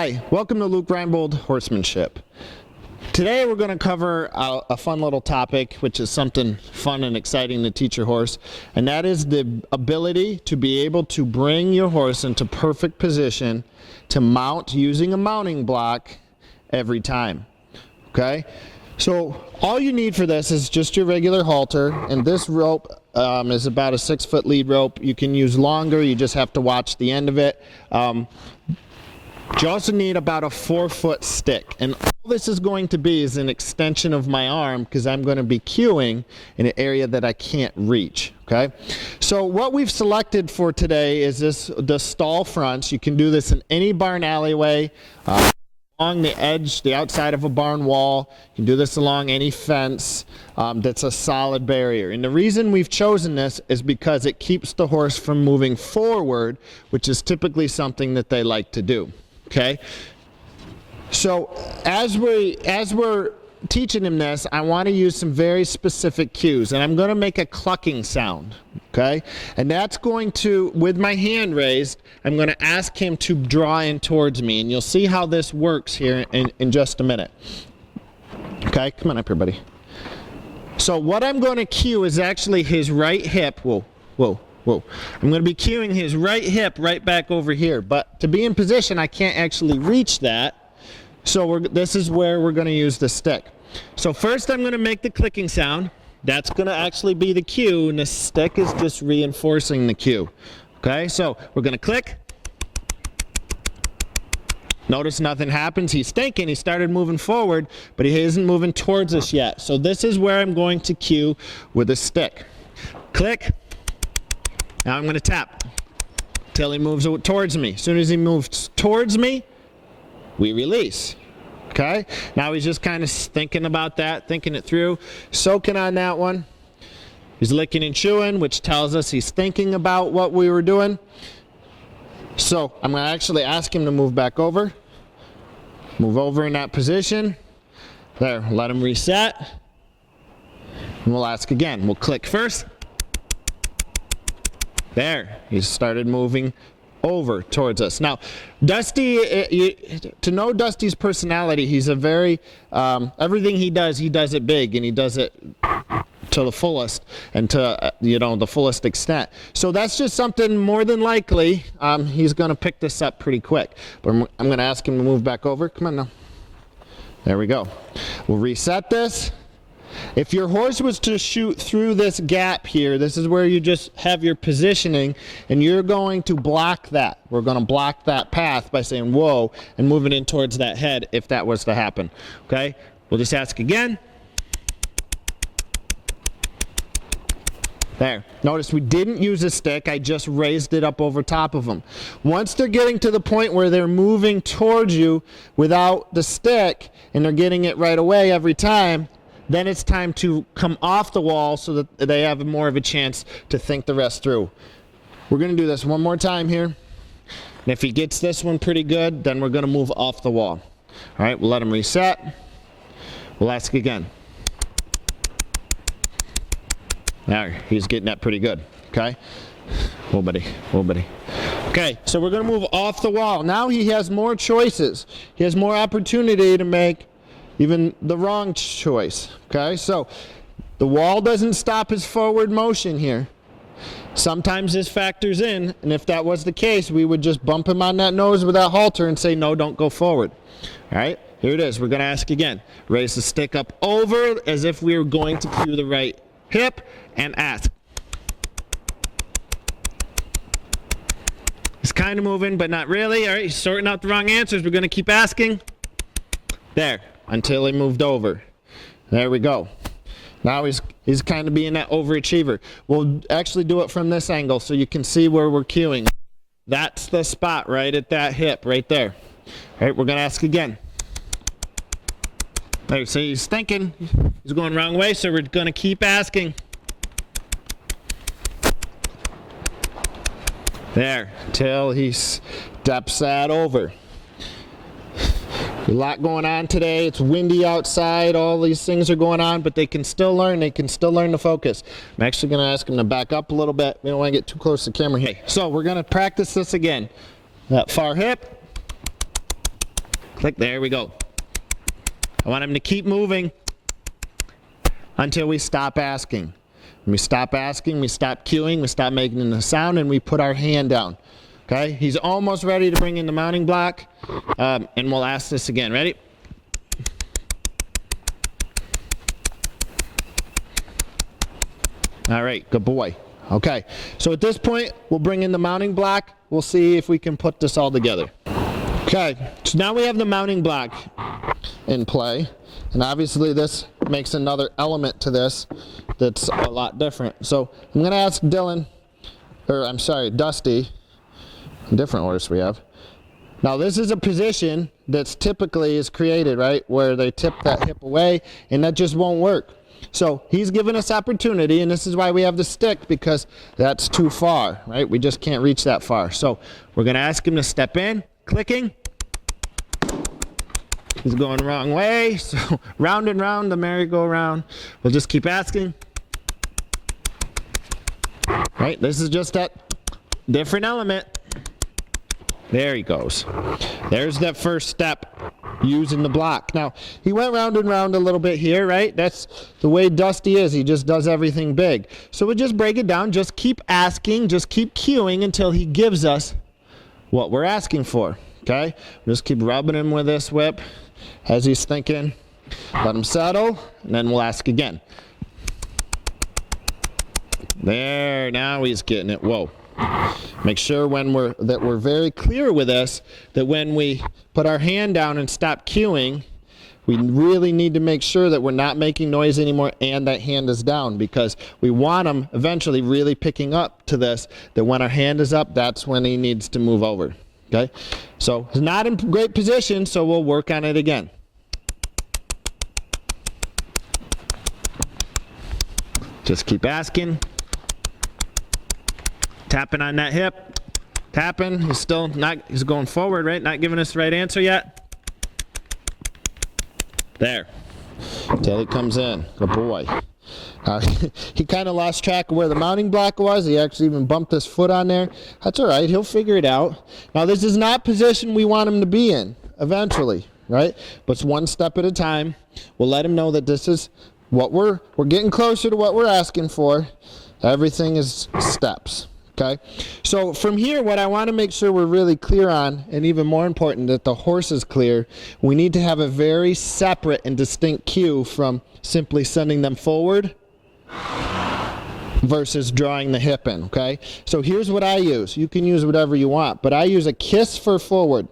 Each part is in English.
Hi, welcome to Luke Reinbold Horsemanship. Today we're going to cover a fun little topic, which is something fun and exciting to teach your horse, and that is the ability to be able to bring your horse into perfect position to mount using a mounting block every time. Okay? So all you need for this is just your regular halter, and this rope is about a 6-foot lead rope. You can use longer, you just have to watch the end of it. You also need about a 4-foot stick, and all this is going to be is an extension of my arm because I'm going to be cueing in an area that I can't reach. Okay, so what we've selected for today is the stall fronts. You can do this in any barn alleyway, along the edge, the outside of a barn wall. You can do this along any fence that's a solid barrier. And the reason we've chosen this is because it keeps the horse from moving forward, which is typically something that they like to do. Okay, so as we're teaching him this, I want to use some very specific cues, and I'm going to make a clucking sound. Okay, and that's going to, with my hand raised, I'm going to ask him to draw in towards me, and you'll see how this works here in just a minute. Okay, come on up here, buddy. So what I'm going to cue is actually his right hip. Whoa, whoa. Whoa. I'm going to be cueing his right hip right back over here, but to be in position I can't actually reach that, so this is where we're going to use the stick. So first I'm going to make the clicking sound. That's going to actually be the cue, and the stick is just reinforcing the cue. Okay, so we're going to click. Notice nothing happens. He's thinking, he started moving forward, but he isn't moving towards us yet. So this is where I'm going to cue with a stick. Click. Now I'm going to tap till he moves towards me. As soon as he moves towards me, we release. Okay? Now he's just kind of thinking about that, thinking it through, soaking on that one. He's licking and chewing, which tells us he's thinking about what we were doing. So I'm going to actually ask him to move back over. Move over in that position. There, let him reset. And we'll ask again. We'll click first. There, he started moving over towards us. Now, Dusty, to know Dusty's personality, he's a very, everything he does it big, and he does it to the fullest, and to, the fullest extent. So that's just something more than likely, he's going to pick this up pretty quick. But I'm going to ask him to move back over. Come on now. There we go. We'll reset this. If your horse was to shoot through this gap here, this is where you just have your positioning, and you're going to block that. We're going to block that path by saying whoa and moving in towards that head if that was to happen. Okay, we'll just ask again. There. Notice we didn't use a stick. I just raised it up over top of them. Once they're getting to the point where they're moving towards you without the stick, and they're getting it right away every time, then it's time to come off the wall so that they have more of a chance to think the rest through. We're going to do this one more time here. And if he gets this one pretty good, then we're going to move off the wall. All right, we'll let him reset. We'll ask again. There, he's getting that pretty good. Okay? Whoa, buddy. Whoa, buddy. Okay, so we're going to move off the wall. Now he has more choices. He has more opportunity to make even the wrong choice. Okay, so the wall doesn't stop his forward motion here. Sometimes this factors in, and if that was the case, we would just bump him on that nose with that halter and say, no, don't go forward. All right, here it is. We're going to ask again. Raise the stick up over as if we were going to cue the right hip and ask. He's kind of moving, but not really. All right, he's sorting out the wrong answers. We're going to keep asking. There. Until he moved over. There we go. Now he's kind of being that overachiever. We'll actually do it from this angle so you can see where we're cueing. That's the spot right at that hip right there. All right, we're going to ask again. There, so he's thinking. He's going the wrong way, so we're going to keep asking. There, till he steps that over. A lot going on today. It's windy outside. All these things are going on, but they can still learn. They can still learn to focus. I'm actually going to ask them to back up a little bit. We don't want to get too close to the camera here. So we're going to practice this again. That far hip. Click, there we go. I want him to keep moving until we stop asking. When we stop asking, we stop cueing, we stop making the sound, and we put our hand down. Okay, he's almost ready to bring in the mounting block, and we'll ask this again. Ready? All right, good boy. Okay, so at this point, we'll bring in the mounting block. We'll see if we can put this all together. Okay, so now we have the mounting block in play, and obviously this makes another element to this that's a lot different. So I'm going to ask Dusty, different orders we have. Now this is a position that's typically is created, right, where they tip that hip away, and that just won't work. So he's given us opportunity, and this is why we have the stick, because that's too far, right? We just can't reach that far. So we're going to ask him to step in, clicking. He's going the wrong way, so round and round the merry-go-round. We'll just keep asking. Right, this is just that different element. There he goes. There's that first step, using the block. Now, he went round and round a little bit here, right? That's the way Dusty is. He just does everything big. So we just break it down. Just keep asking. Just keep cueing until he gives us what we're asking for. Okay? Just keep rubbing him with this whip as he's thinking. Let him settle, and then we'll ask again. There, now he's getting it. Whoa. Make sure that we're very clear with this, that when we put our hand down and stop cueing, we really need to make sure that we're not making noise anymore and that hand is down, because we want him eventually really picking up to this, that when our hand is up, that's when he needs to move over. Okay? So he's not in great position, so we'll work on it again. Just keep asking. Tapping on that hip. Tapping. He's still not, he's going forward, right? Not giving us the right answer yet. There. Till he comes in. Good boy. He kind of lost track of where the mounting block was. He actually even bumped his foot on there. That's all right. He'll figure it out. Now, this is not position we want him to be in eventually, right? But it's one step at a time. We'll let him know that this is what we're getting closer to what we're asking for. Everything is steps. Okay, so from here, what I want to make sure we're really clear on, and even more important, that the horse is clear, we need to have a very separate and distinct cue from simply sending them forward versus drawing the hip in, okay? So here's what I use. You can use whatever you want, but I use a kiss for forward.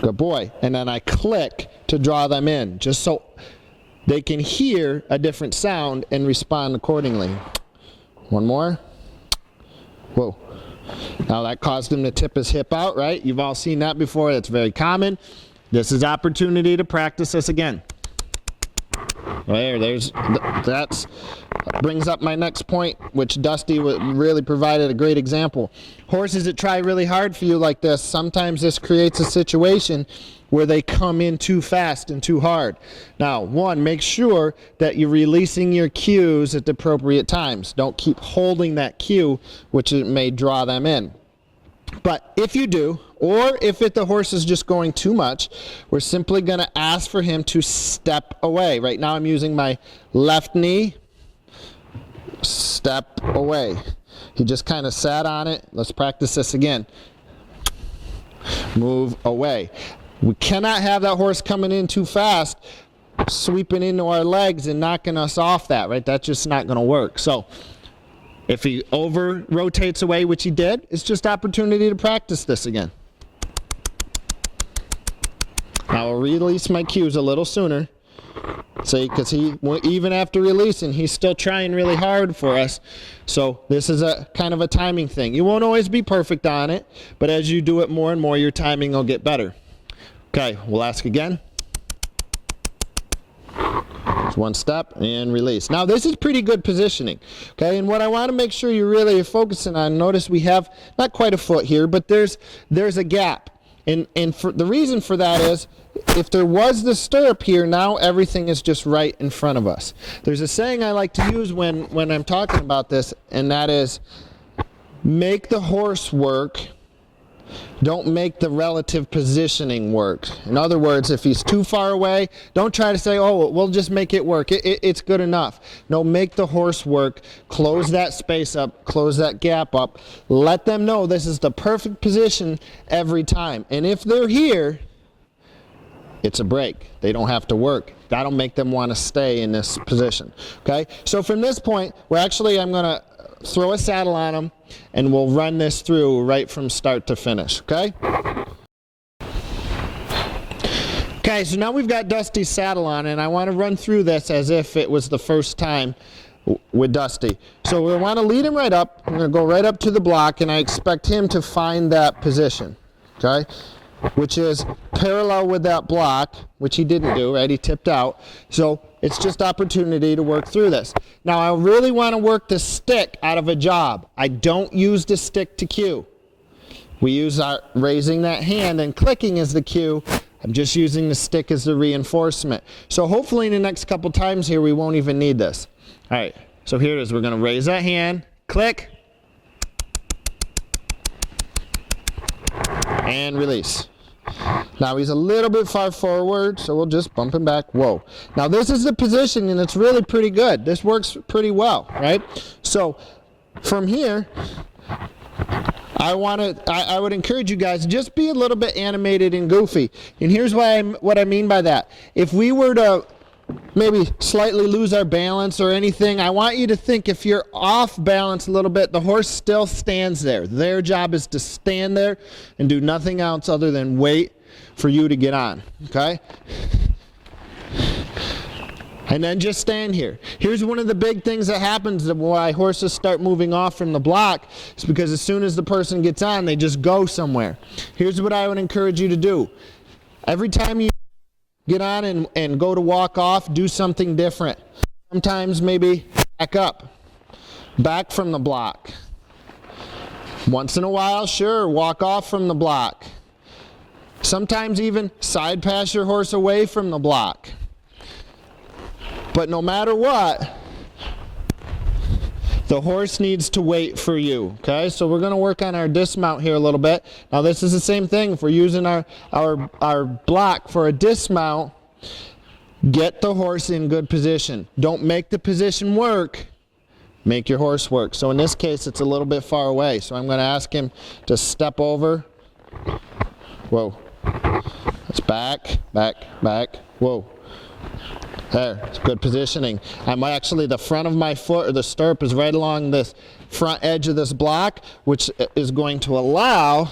Good boy. And then I click to draw them in, just so they can hear a different sound and respond accordingly. One more. Whoa. Now that caused him to tip his hip out, right? You've all seen that before. That's very common. This is opportunity to practice this again. That brings up my next point, which Dusty really provided a great example. Horses that try really hard for you like this, sometimes this creates a situation where they come in too fast and too hard. Now, one, make sure that you're releasing your cues at the appropriate times. Don't keep holding that cue, which it may draw them in. But if you do, or if the horse is just going too much, we're simply going to ask for him to step away. Right now I'm using my left knee. Step away. He just kind of sat on it. Let's practice this again. Move away. We cannot have that horse coming in too fast, sweeping into our legs and knocking us off that, right? That's just not going to work. So if he over rotates away, which he did, it's just opportunity to practice this again. Now I'll release my cues a little sooner. See, because even after releasing, he's still trying really hard for us. So this is a kind of a timing thing. You won't always be perfect on it, but as you do it more and more, your timing will get better. Okay, we'll ask again. It's one step and release. Now this is pretty good positioning. Okay, and what I want to make sure you're really focusing on, notice we have not quite a foot here, but there's a gap. And the reason for that is, if there was the stirrup here, now everything is just right in front of us. There's a saying I like to use when I'm talking about this, and that is, make the horse work Don't make the relative positioning work. In other words, if he's too far away, don't try to say, oh, we'll just make it work. It's good enough. No, make the horse work. Close that space up. Close that gap up. Let them know this is the perfect position every time. And if they're here, it's a break. They don't have to work. That'll make them want to stay in this position. Okay? So from this point, I'm going to throw a saddle on them, and we'll run this through right from start to finish. Okay? Okay, so now we've got Dusty's saddle on, and I want to run through this as if it was the first time with Dusty. So we want to lead him right up. I'm going to go right up to the block, and I expect him to find that position. Okay? Which is parallel with that block, which he didn't do, right? He tipped out. So it's just opportunity to work through this. Now I really want to work the stick out of a job. I don't use the stick to cue. We use our raising that hand and clicking as the cue. I'm just using the stick as the reinforcement. So hopefully in the next couple times here we won't even need this. All right, so here it is. We're going to raise that hand, click, and release. Now he's a little bit far forward, so we'll just bump him back. Whoa. Now this is the position, and it's really pretty good. This works pretty well, right? So from here, I would encourage you guys, just be a little bit animated and goofy. And here's what I mean by that. If we were to maybe slightly lose our balance or anything, I want you to think if you're off balance a little bit, the horse still stands there. Their job is to stand there and do nothing else other than wait for you to get on, okay? And then just stand here. Here's one of the big things that happens why horses start moving off from the block. It's because as soon as the person gets on, they just go somewhere. Here's what I would encourage you to do. Every time you get on and go to walk off, do something different. Sometimes maybe back up, back from the block. Once in a while, sure, walk off from the block. Sometimes even side pass your horse away from the block. But no matter what, the horse needs to wait for you, okay? So we're going to work on our dismount here a little bit. Now this is the same thing. If we're using our block for a dismount, get the horse in good position. Don't make the position work. Make your horse work. So in this case, it's a little bit far away. So I'm going to ask him to step over. Whoa. That's back, back, back. Whoa. There, it's good positioning. I'm actually, the front of my foot or the stirrup is right along this front edge of this block, which is going to allow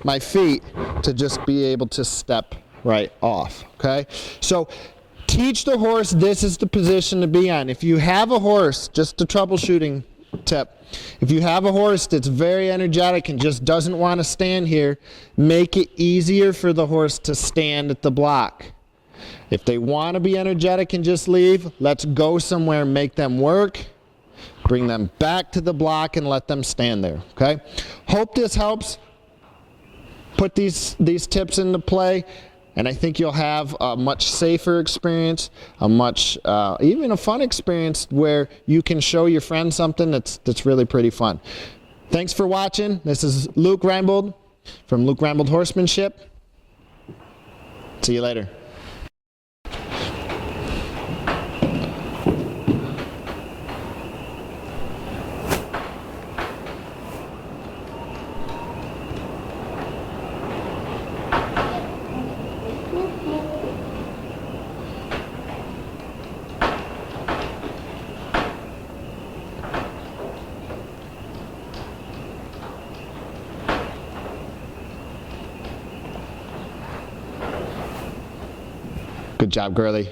my feet to just be able to step right off, okay? So teach the horse this is the position to be on. If you have a horse, just a troubleshooting tip, if you have a horse that's very energetic and just doesn't want to stand here, make it easier for the horse to stand at the block. If they want to be energetic and just leave, let's go somewhere and make them work. Bring them back to the block and let them stand there, okay? Hope this helps. Put these tips into play, and I think you'll have a much safer experience, a much, even a fun experience where you can show your friends something that's really pretty fun. Thanks for watching. This is Luke Reinbold from Luke Reinbold Horsemanship. See you later. Good job, girlie.